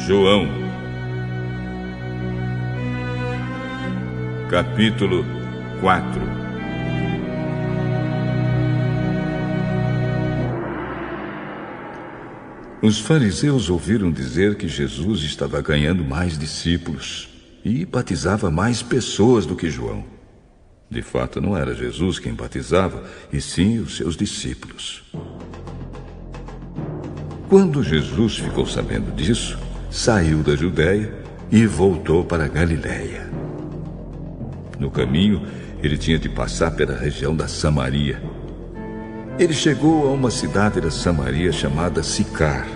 João, capítulo 4. Os fariseus ouviram dizer que Jesus estava ganhando mais discípulos e batizava mais pessoas do que João. De fato, não era Jesus quem batizava, e sim os seus discípulos. Quando Jesus ficou sabendo disso, saiu da Judéia e voltou para a Galiléia. No caminho, ele tinha de passar pela região da Samaria. Ele chegou a uma cidade da Samaria chamada Sicar,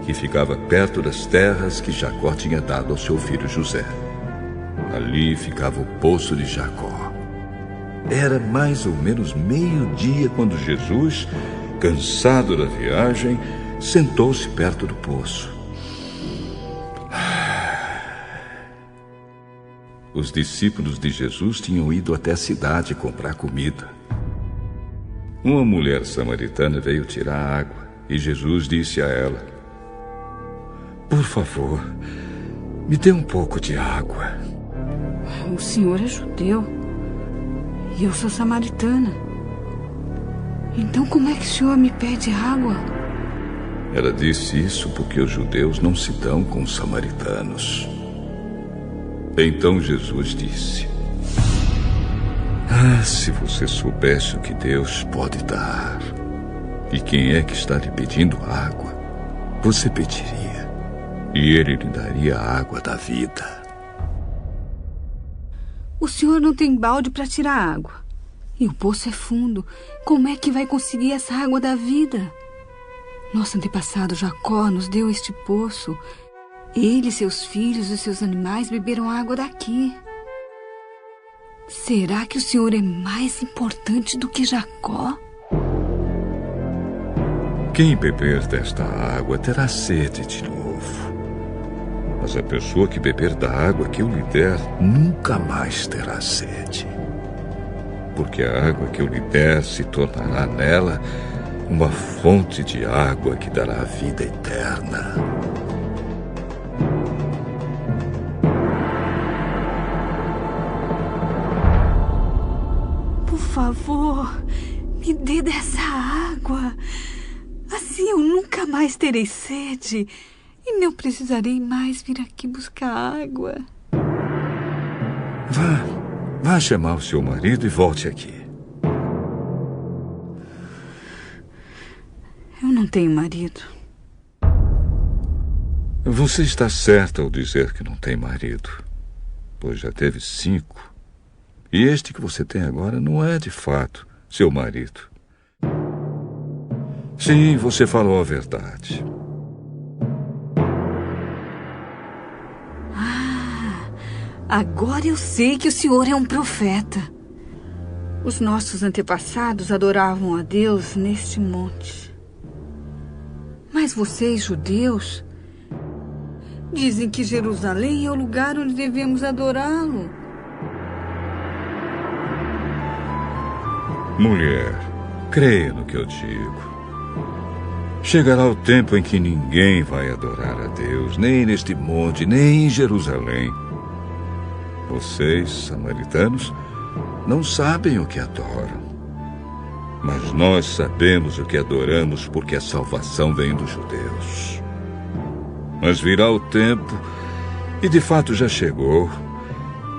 que ficava perto das terras que Jacó tinha dado ao seu filho José. Ali ficava o poço de Jacó. Era mais ou menos meio-dia quando Jesus, cansado da viagem, sentou-se perto do poço. Os discípulos de Jesus tinham ido até a cidade comprar comida. Uma mulher samaritana veio tirar água e Jesus disse a ela: "Por favor, me dê um pouco de água." O senhor é judeu e eu sou samaritana. Então como é que o senhor me pede água? Ela disse isso porque os judeus não se dão com os samaritanos. Então Jesus disse: se você soubesse o que Deus pode dar e quem é que está lhe pedindo água, você pediria e ele lhe daria a água da vida. O senhor não tem balde para tirar água e o poço é fundo. Como é que vai conseguir essa água da vida? Nosso antepassado Jacó nos deu este poço. Ele, seus filhos e seus animais beberam água daqui. Será que o senhor é mais importante do que Jacó? Quem beber desta água terá sede de novo. Mas a pessoa que beber da água que eu lhe der nunca mais terá sede. Porque a água que eu lhe der se tornará nela uma fonte de água que dará a vida eterna. Por favor, me dê dessa água. Assim eu nunca mais terei sede e não precisarei mais vir aqui buscar água. Vá chamar o seu marido e volte aqui. Eu não tenho marido. Você está certa ao dizer que não tem marido, pois já teve 5. E este que você tem agora não é, de fato, seu marido. Sim, você falou a verdade. Agora eu sei que o senhor é um profeta. Os nossos antepassados adoravam a Deus neste monte. Mas vocês, judeus, dizem que Jerusalém é o lugar onde devemos adorá-lo. Mulher, creia no que eu digo. Chegará o tempo em que ninguém vai adorar a Deus, nem neste monte, nem em Jerusalém. Vocês, samaritanos, não sabem o que adoram. Mas nós sabemos o que adoramos, porque a salvação vem dos judeus. Mas virá o tempo, e de fato já chegou,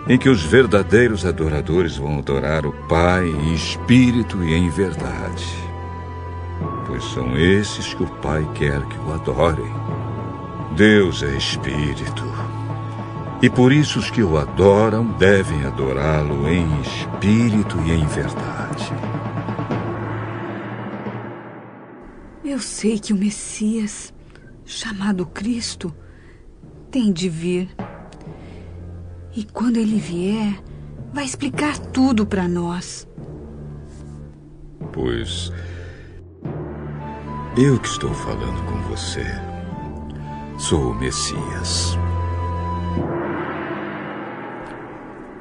em que os verdadeiros adoradores vão adorar o Pai em espírito e em verdade. Pois são esses que o Pai quer que o adorem. Deus é espírito. E por isso os que o adoram devem adorá-lo em espírito e em verdade. Eu sei que o Messias, chamado Cristo, tem de vir. E quando ele vier, vai explicar tudo para nós. Pois eu que estou falando com você sou o Messias.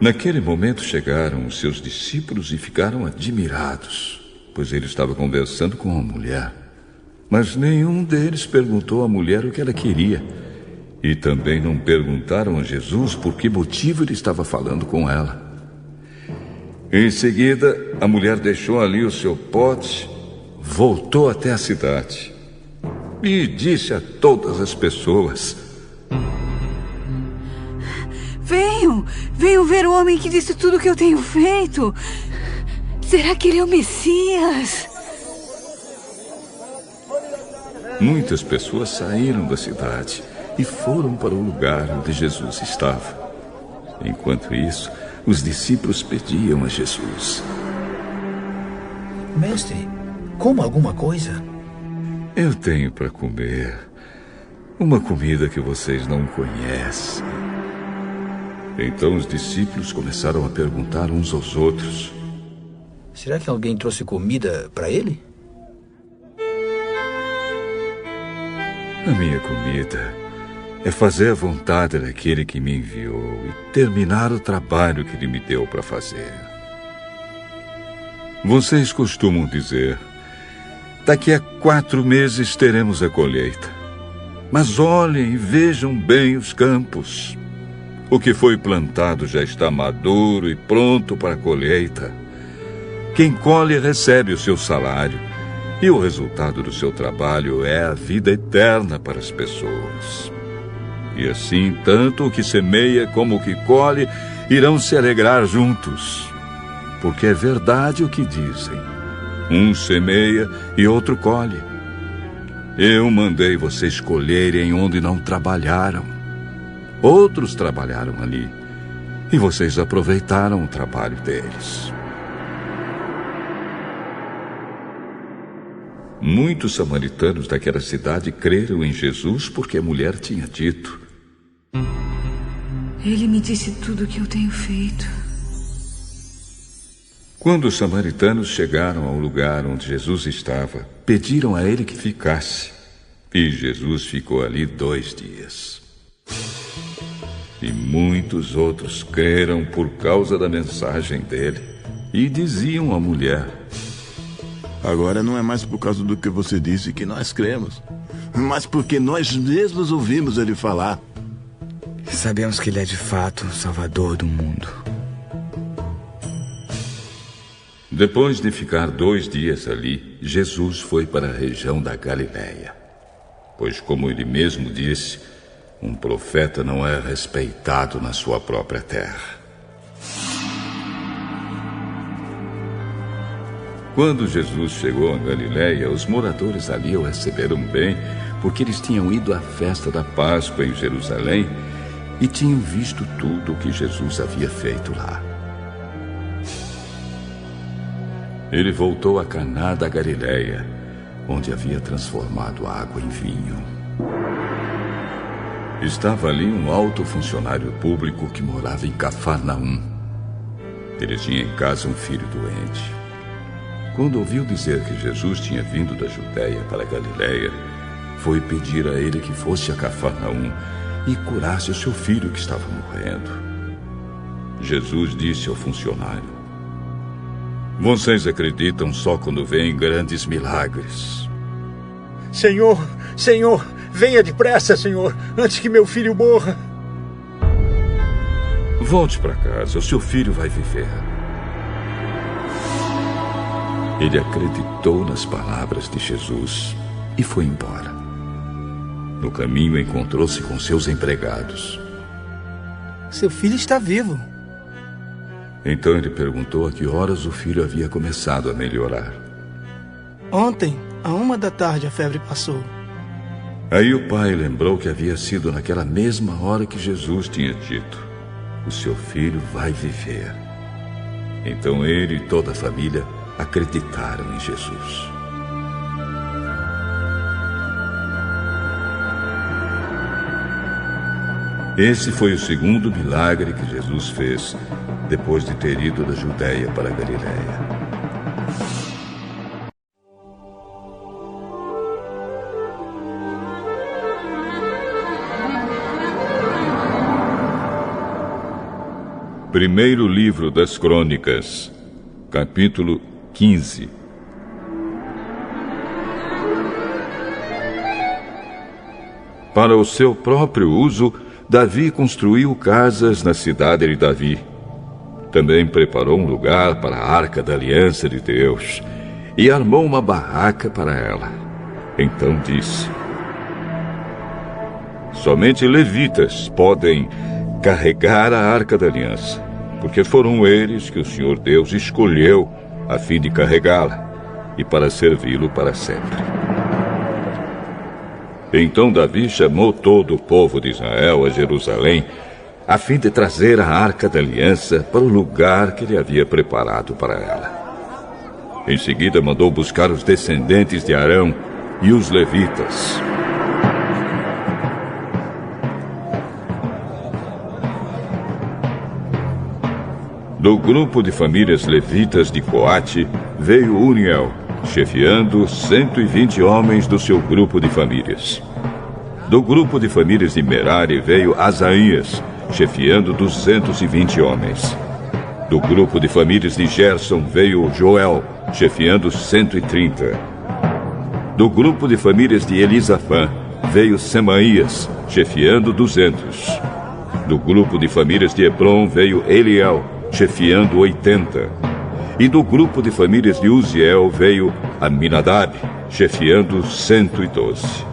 Naquele momento chegaram os seus discípulos e ficaram admirados, pois ele estava conversando com uma mulher. Mas nenhum deles perguntou à mulher o que ela queria. E também não perguntaram a Jesus por que motivo ele estava falando com ela. Em seguida, a mulher deixou ali o seu pote, voltou até a cidade e disse a todas as pessoas: Venham ver o homem que disse tudo o que eu tenho feito. Será que ele é o Messias? Muitas pessoas saíram da cidade e foram para o lugar onde Jesus estava. Enquanto isso, os discípulos pediam a Jesus: Mestre, coma alguma coisa? Eu tenho para comer uma comida que vocês não conhecem. Então os discípulos começaram a perguntar uns aos outros: Será que alguém trouxe comida para ele? A minha comida é fazer a vontade daquele que me enviou e terminar o trabalho que ele me deu para fazer. Vocês costumam dizer: daqui a 4 meses teremos a colheita. Mas olhem e vejam bem os campos. O que foi plantado já está maduro e pronto para a colheita. Quem colhe recebe o seu salário, e o resultado do seu trabalho é a vida eterna para as pessoas. E assim, tanto o que semeia como o que colhe irão se alegrar juntos. Porque é verdade o que dizem: um semeia e outro colhe. Eu mandei vocês colherem onde não trabalharam. Outros trabalharam ali, e vocês aproveitaram o trabalho deles. Muitos samaritanos daquela cidade creram em Jesus porque a mulher tinha dito: Ele me disse tudo o que eu tenho feito. Quando os samaritanos chegaram ao lugar onde Jesus estava, pediram a ele que ficasse. E Jesus ficou ali 2 dias. E muitos outros creram por causa da mensagem dele. E diziam à mulher: Agora não é mais por causa do que você disse que nós cremos, mas porque nós mesmos ouvimos ele falar. Sabemos que ele é de fato o Salvador do mundo. Depois de ficar 2 dias ali, Jesus foi para a região da Galileia. Pois, como ele mesmo disse, um profeta não é respeitado na sua própria terra. Quando Jesus chegou a Galileia, os moradores ali o receberam bem, porque eles tinham ido à festa da Páscoa em Jerusalém e tinham visto tudo o que Jesus havia feito lá. Ele voltou a Caná da Galileia, onde havia transformado a água em vinho. Estava ali um alto funcionário público que morava em Cafarnaum. Ele tinha em casa um filho doente. Quando ouviu dizer que Jesus tinha vindo da Judéia para a Galileia, foi pedir a ele que fosse a Cafarnaum e curasse o seu filho que estava morrendo. Jesus disse ao funcionário: Vocês acreditam só quando veem grandes milagres. Senhor, venha depressa, Senhor, antes que meu filho morra. Volte para casa, o seu filho vai viver. Ele acreditou nas palavras de Jesus e foi embora. No caminho, encontrou-se com seus empregados. Seu filho está vivo. Então ele perguntou a que horas o filho havia começado a melhorar. Ontem, à 1h a febre passou. Aí o pai lembrou que havia sido naquela mesma hora que Jesus tinha dito: o seu filho vai viver. Então ele e toda a família acreditaram em Jesus. Esse foi o segundo milagre que Jesus fez depois de ter ido da Judéia para a Galileia. Primeiro livro das Crônicas, capítulo 15. Para o seu próprio uso, Davi construiu casas na cidade de Davi. Também preparou um lugar para a Arca da Aliança de Deus e armou uma barraca para ela. Então disse: somente levitas podem carregar a Arca da Aliança, porque foram eles que o Senhor Deus escolheu a fim de carregá-la e para servi-lo para sempre. Então Davi chamou todo o povo de Israel a Jerusalém, a fim de trazer a Arca da Aliança para o lugar que ele havia preparado para ela. Em seguida mandou buscar os descendentes de Arão e os levitas. Do grupo de famílias levitas de Coate veio Uriel, chefiando 120 homens do seu grupo de famílias. Do grupo de famílias de Merari veio Asaías, chefiando 220 homens. Do grupo de famílias de Gerson veio Joel, chefiando 130. Do grupo de famílias de Elisafã veio Semaías, chefiando 200. Do grupo de famílias de Hebron veio Eliel, chefiando 80. E do grupo de famílias de Uziel veio Aminadab, chefiando 112.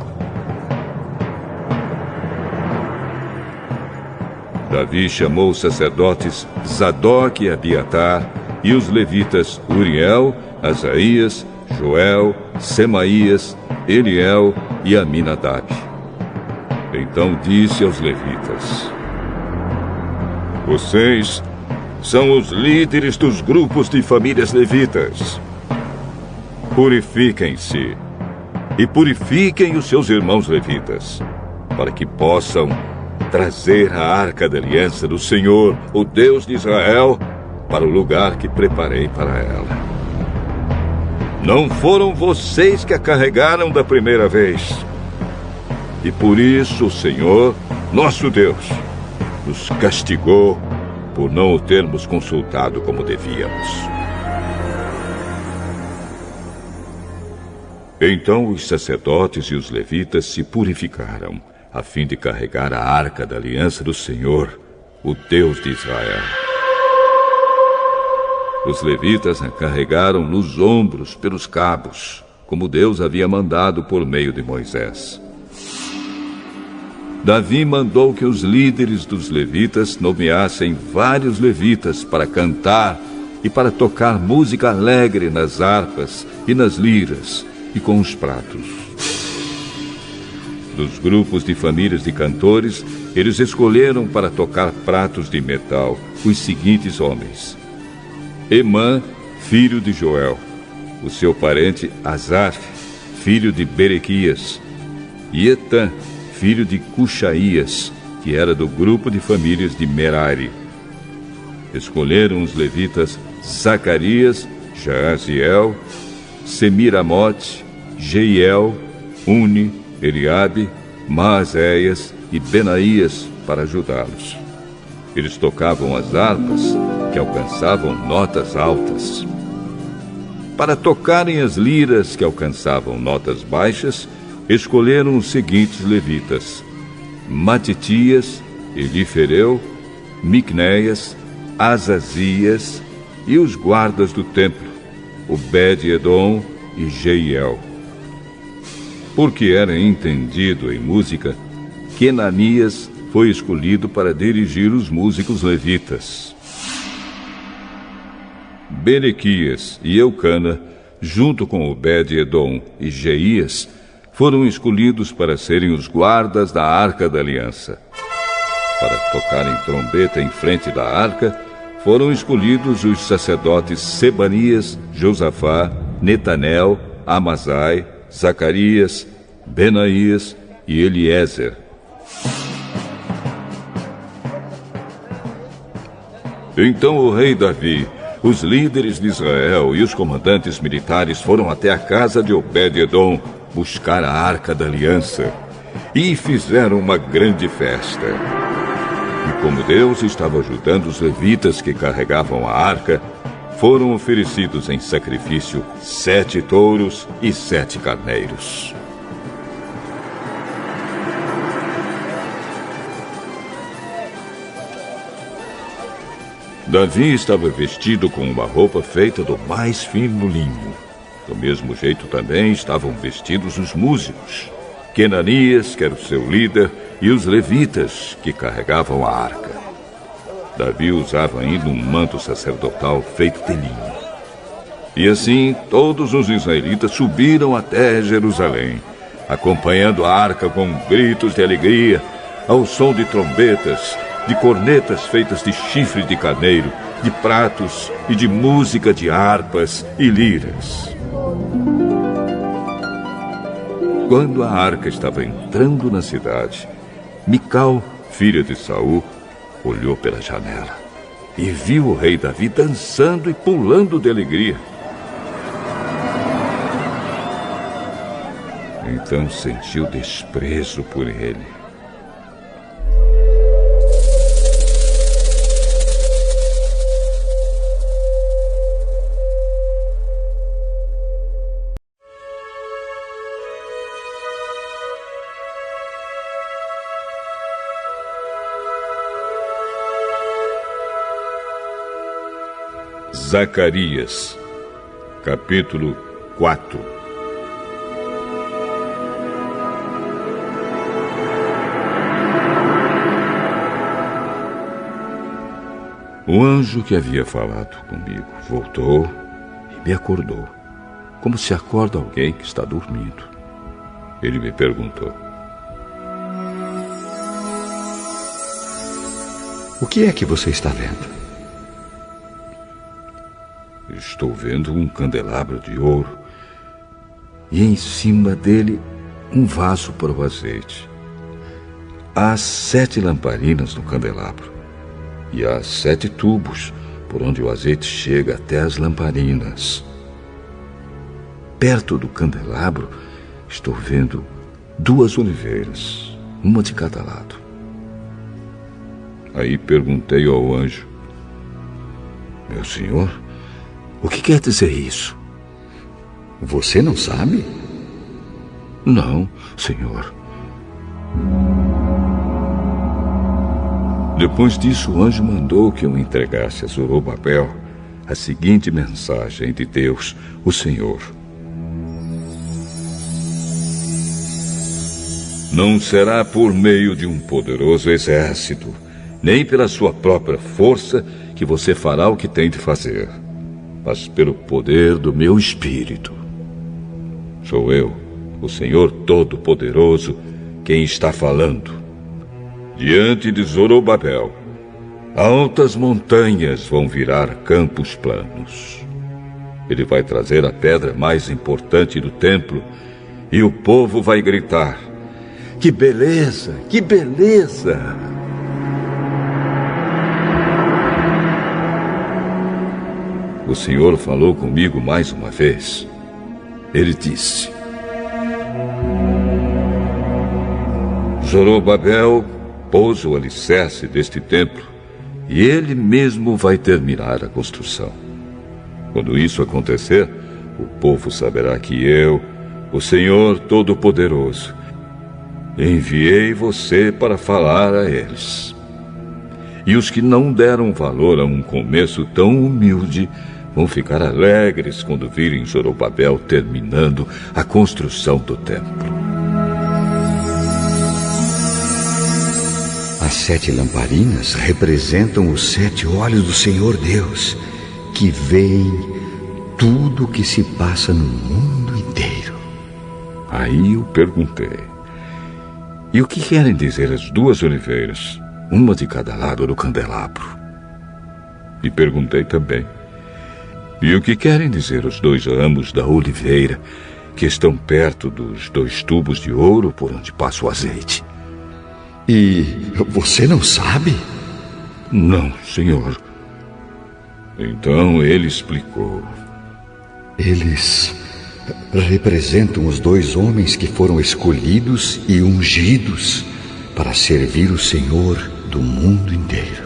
Davi chamou os sacerdotes Zadok e Abiatar e os levitas Uriel, Asaías, Joel, Semaías, Eliel e Aminadab. Então disse aos levitas: vocês são os líderes dos grupos de famílias levitas. Purifiquem-se e purifiquem os seus irmãos levitas, para que possam trazer a Arca da Aliança do Senhor, o Deus de Israel, para o lugar que preparei para ela. Não foram vocês que a carregaram da primeira vez. E por isso o Senhor, nosso Deus, nos castigou por não o termos consultado como devíamos. Então os sacerdotes e os levitas se purificaram, a fim de carregar a Arca da Aliança do Senhor, o Deus de Israel. Os levitas a carregaram nos ombros pelos cabos, como Deus havia mandado por meio de Moisés. Davi mandou que os líderes dos levitas nomeassem vários levitas para cantar e para tocar música alegre nas harpas e nas liras e com os pratos. Dos grupos de famílias de cantores, eles escolheram para tocar pratos de metal os seguintes homens: Emã, filho de Joel, o seu parente Asaf, filho de Berequias, e Etã, filho de Cuxaías, que era do grupo de famílias de Merari. Escolheram os levitas Zacarias, Jaaziel, Semiramote, Jeiel, Uni, Eliabe, Maazéias e Benaías para ajudá-los. Eles tocavam as harpas que alcançavam notas altas. Para tocarem as liras que alcançavam notas baixas, escolheram os seguintes levitas: Matitias, Elifereu, Micnéias, Azazias e os guardas do templo, Obed-edom e Jeiel. Porque era entendido em música, Quenanias foi escolhido para dirigir os músicos levitas. Berequias e Eucana, junto com Obed-edom e Jeías, foram escolhidos para serem os guardas da Arca da Aliança. Para tocarem trombeta em frente da arca, foram escolhidos os sacerdotes Sebanias, Josafá, Netanel, Amazai, Zacarias, Benaías e Eliezer. Então o rei Davi, os líderes de Israel e os comandantes militares foram até a casa de Obed-edom buscar a Arca da Aliança e fizeram uma grande festa. E como Deus estava ajudando os levitas que carregavam a arca, foram oferecidos em sacrifício 7 touros e 7 carneiros. Davi estava vestido com uma roupa feita do mais fino linho. Do mesmo jeito também estavam vestidos os músicos, Kenanias, que era o seu líder, e os levitas, que carregavam a arca. Davi usava ainda um manto sacerdotal feito de linho. E assim todos os israelitas subiram até Jerusalém, acompanhando a arca com gritos de alegria, ao som de trombetas, de cornetas feitas de chifre de carneiro, de pratos e de música de harpas e liras. Quando a arca estava entrando na cidade, Mical, filha de Saul, olhou pela janela e viu o rei Davi dançando e pulando de alegria. Então sentiu desprezo por ele. Zacarias, capítulo 4. O anjo que havia falado comigo voltou e me acordou, como se acorda alguém que está dormindo. Ele me perguntou: o que é que você está vendo? Estou vendo um candelabro de ouro e em cima dele um vaso para o azeite. Há 7 lamparinas no candelabro e há 7 tubos por onde o azeite chega até as lamparinas. Perto do candelabro estou vendo 2 oliveiras, uma de cada lado. Aí perguntei ao anjo: meu senhor, o que quer dizer isso? Você não sabe? Não, senhor. Depois disso, o anjo mandou que eu entregasse a Zorobabel a seguinte mensagem de Deus, o Senhor: não será por meio de um poderoso exército, nem pela sua própria força, que você fará o que tem de fazer, mas pelo poder do meu Espírito. Sou eu, o Senhor Todo-Poderoso, quem está falando. Diante de Zorobabel, altas montanhas vão virar campos planos. Ele vai trazer a pedra mais importante do templo e o povo vai gritar: que beleza, que beleza! O Senhor falou comigo mais uma vez. Ele disse: Zorobabel pôs o alicerce deste templo e ele mesmo vai terminar a construção. Quando isso acontecer, o povo saberá que eu, o Senhor Todo-Poderoso, enviei você para falar a eles. E os que não deram valor a um começo tão humilde vão ficar alegres quando virem Zorobabel terminando a construção do templo. As 7 lamparinas representam os 7 olhos do Senhor Deus, que veem tudo o que se passa no mundo inteiro. Aí eu perguntei: e o que querem dizer as 2 oliveiras, uma de cada lado do candelabro? E perguntei também: e o que querem dizer os 2 ramos da oliveira que estão perto dos 2 tubos de ouro por onde passa o azeite? E você não sabe? Não, senhor. Então ele explicou: eles representam os 2 homens que foram escolhidos e ungidos para servir o Senhor do mundo inteiro.